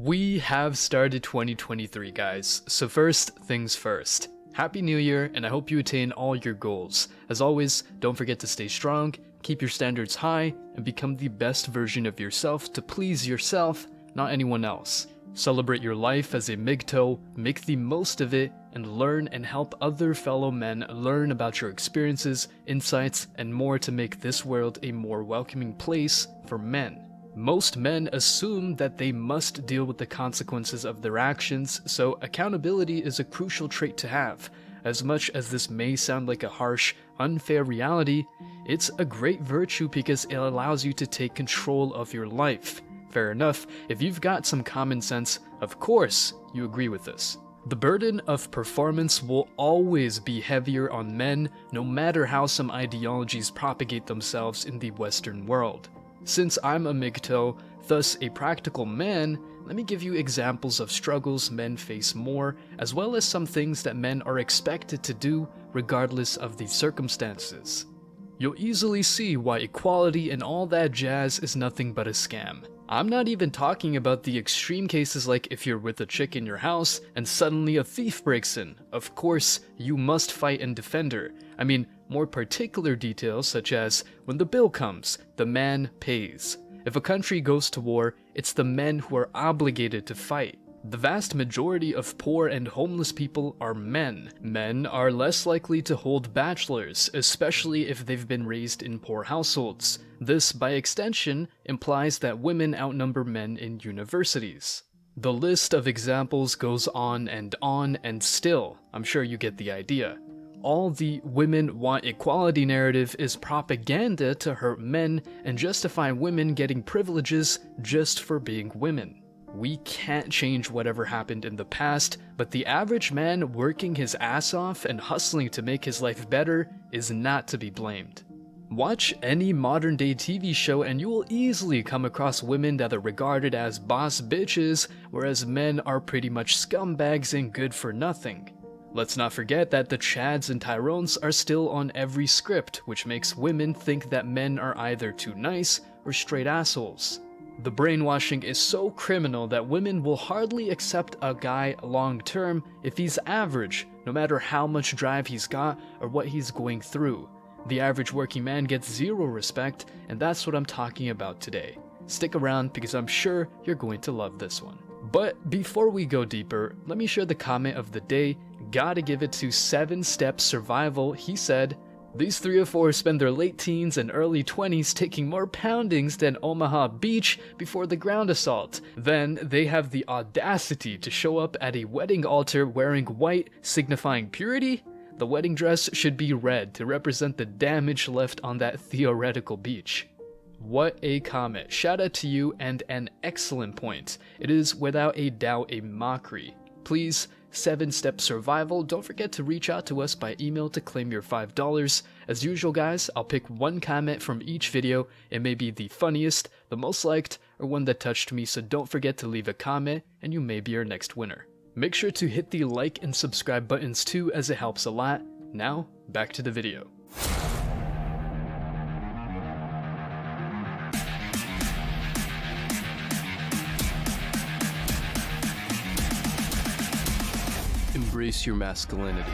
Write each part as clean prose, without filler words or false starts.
We have started 2023, guys, so first things first. Happy New Year, and I hope you attain all your goals. As always, don't forget to stay strong, keep your standards high, and become the best version of yourself to please yourself, not anyone else. Celebrate your life as a MGTOW, make the most of it, and learn and help other fellow men learn about your experiences, insights, and more to make this world a more welcoming place for men. Most men assume that they must deal with the consequences of their actions, so accountability is a crucial trait to have. As much as this may sound like a harsh, unfair reality, it's a great virtue because it allows you to take control of your life. Fair enough, if you've got some common sense, of course you agree with this. The burden of performance will always be heavier on men, no matter how some ideologies propagate themselves in the Western world. Since I'm a MGTOW, thus a practical man, let me give you examples of struggles men face more, as well as some things that men are expected to do regardless of the circumstances. You'll easily see why equality and all that jazz is nothing but a scam. I'm not even talking about the extreme cases like if you're with a chick in your house and suddenly a thief breaks in. Of course, you must fight and defend her. I mean, more particular details such as when the bill comes, the man pays. If a country goes to war, it's the men who are obligated to fight. The vast majority of poor and homeless people are men. Men are less likely to hold bachelors, especially if they've been raised in poor households. This, by extension, implies that women outnumber men in universities. The list of examples goes on, and still, I'm sure you get the idea. All the women want equality narrative is propaganda to hurt men and justify women getting privileges just for being women. We can't change whatever happened in the past, but the average man working his ass off and hustling to make his life better is not to be blamed. Watch any modern day TV show and you will easily come across women that are regarded as boss bitches, whereas men are pretty much scumbags and good for nothing. Let's not forget that the Chads and Tyrones are still on every script, which makes women think that men are either too nice or straight assholes. The brainwashing is so criminal that women will hardly accept a guy long term if he's average, no matter how much drive he's got or what he's going through. The average working man gets zero respect, and that's what I'm talking about today. Stick around because I'm sure you're going to love this one. But before we go deeper, let me share the comment of the day. Gotta give it to 7 Step Survival. He said, "These 3 or 4 spend their late teens and early 20s taking more poundings than Omaha Beach before the ground assault. Then they have the audacity to show up at a wedding altar wearing white, signifying purity? The wedding dress should be red to represent the damage left on that theoretical beach." What a comment. Shout out to you and an excellent point. It is without a doubt a mockery. Please, 7 Step Survival, don't forget to reach out to us by email to claim your $5. As usual guys, I'll pick one comment from each video. It may be the funniest, the most liked, or one that touched me, so don't forget to leave a comment and you may be our next winner. Make sure to hit the like and subscribe buttons too, as it helps a lot. Now, back to the video. Embrace your masculinity.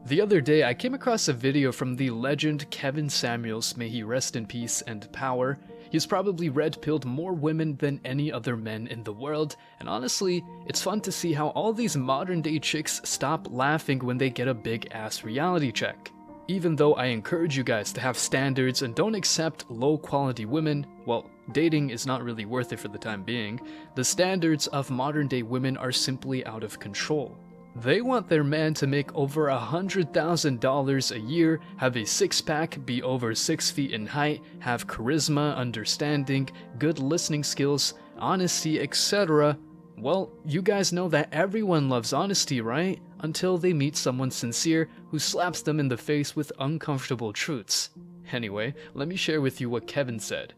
The other day, I came across a video from the legend Kevin Samuels, may he rest in peace and power. He's probably red-pilled more women than any other men in the world, and honestly, it's fun to see how all these modern-day chicks stop laughing when they get a big-ass reality check. Even though I encourage you guys to have standards and don't accept low-quality women, well, dating is not really worth it for the time being, the standards of modern-day women are simply out of control. They want their man to make over $100,000 a year, have a six-pack, be over 6 feet in height, have charisma, understanding, good listening skills, honesty, etc. Well, you guys know that everyone loves honesty, right? Until they meet someone sincere who slaps them in the face with uncomfortable truths. Anyway, let me share with you what Kevin said.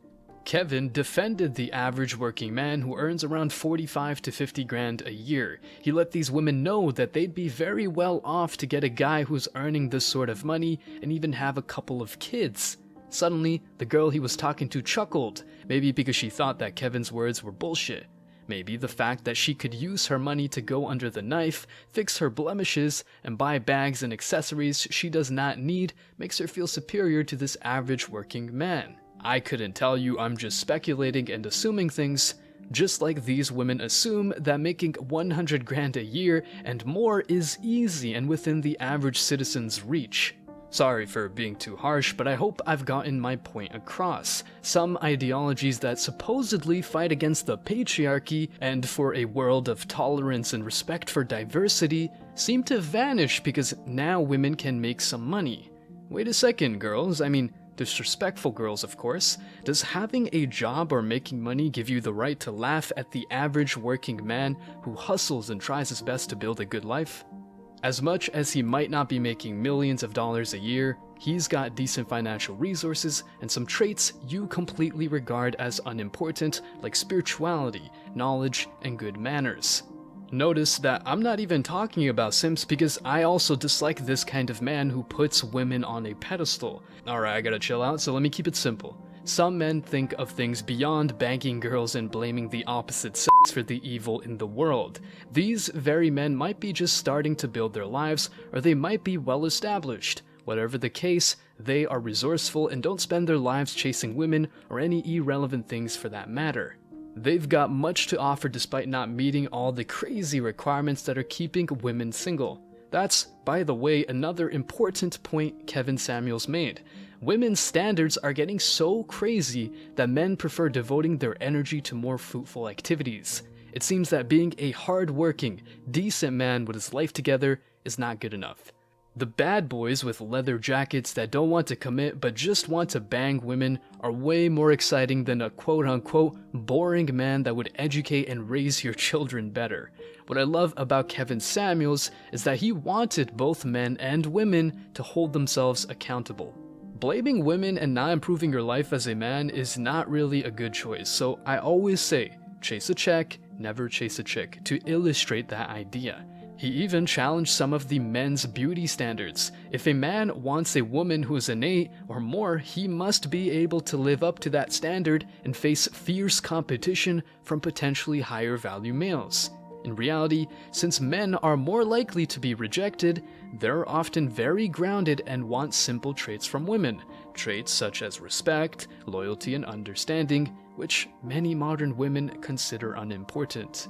Kevin defended the average working man who earns around 45 to 50 grand a year. He let these women know that they'd be very well off to get a guy who's earning this sort of money and even have a couple of kids. Suddenly, the girl he was talking to chuckled, maybe because she thought that Kevin's words were bullshit. Maybe the fact that she could use her money to go under the knife, fix her blemishes, and buy bags and accessories she does not need makes her feel superior to this average working man. I couldn't tell you, I'm just speculating and assuming things, just like these women assume that making 100 grand a year and more is easy and within the average citizen's reach. Sorry for being too harsh, but I hope I've gotten my point across. Some ideologies that supposedly fight against the patriarchy and for a world of tolerance and respect for diversity seem to vanish because now women can make some money. Wait a second, girls, I mean, disrespectful girls, of course. Does having a job or making money give you the right to laugh at the average working man who hustles and tries his best to build a good life? As much as he might not be making millions of dollars a year, he's got decent financial resources and some traits you completely regard as unimportant, like spirituality, knowledge, and good manners. Notice that I'm not even talking about simps because I also dislike this kind of man who puts women on a pedestal. Alright, I gotta chill out, so let me keep it simple. Some men think of things beyond banging girls and blaming the opposite sex for the evil in the world. These very men might be just starting to build their lives, or they might be well established. Whatever the case, they are resourceful and don't spend their lives chasing women or any irrelevant things for that matter. They've got much to offer despite not meeting all the crazy requirements that are keeping women single. That's, by the way, another important point Kevin Samuels made. Women's standards are getting so crazy that men prefer devoting their energy to more fruitful activities. It seems that being a hard-working, decent man with his life together is not good enough. The bad boys with leather jackets that don't want to commit but just want to bang women are way more exciting than a quote-unquote boring man that would educate and raise your children better. What I love about Kevin Samuels is that he wanted both men and women to hold themselves accountable. Blaming women and not improving your life as a man is not really a good choice, so I always say, chase a check, never chase a chick, to illustrate that idea. He even challenged some of the men's beauty standards. If a man wants a woman who is an 8 or more, he must be able to live up to that standard and face fierce competition from potentially higher value males. In reality, since men are more likely to be rejected, they're often very grounded and want simple traits from women. Traits such as respect, loyalty, and understanding, which many modern women consider unimportant.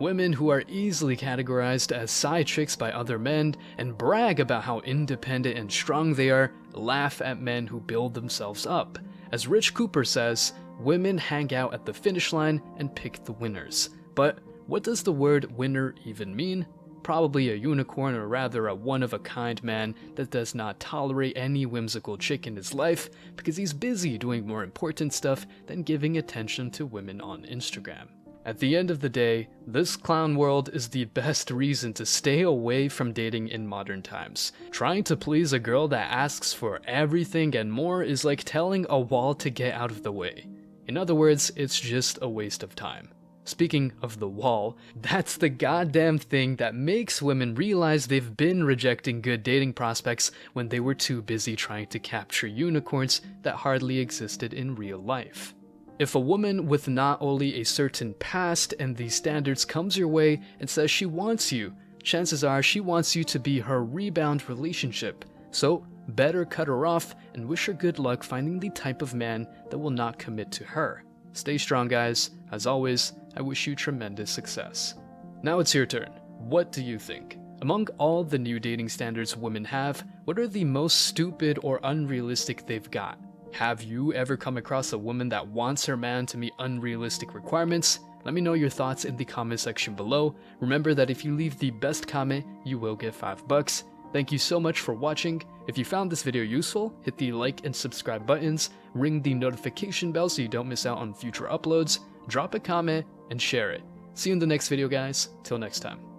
Women who are easily categorized as side chicks by other men and brag about how independent and strong they are, laugh at men who build themselves up. As Rich Cooper says, women hang out at the finish line and pick the winners. But what does the word winner even mean? Probably a unicorn, or rather a one-of-a-kind man that does not tolerate any whimsical chick in his life because he's busy doing more important stuff than giving attention to women on Instagram. At the end of the day, this clown world is the best reason to stay away from dating in modern times. Trying to please a girl that asks for everything and more is like telling a wall to get out of the way. In other words, it's just a waste of time. Speaking of the wall, that's the goddamn thing that makes women realize they've been rejecting good dating prospects when they were too busy trying to capture unicorns that hardly existed in real life. If a woman with not only a certain past and these standards comes your way and says she wants you, chances are she wants you to be her rebound relationship. So better cut her off and wish her good luck finding the type of man that will not commit to her. Stay strong, guys. As always, I wish you tremendous success. Now it's your turn. What do you think? Among all the new dating standards women have, what are the most stupid or unrealistic they've got? Have you ever come across a woman that wants her man to meet unrealistic requirements? Let me know your thoughts in the comment section below. Remember that if you leave the best comment, you will get $5. Thank you so much for watching. If you found this video useful, hit the like and subscribe buttons, ring the notification bell so you don't miss out on future uploads, drop a comment, and share it. See you in the next video, guys. Till next time.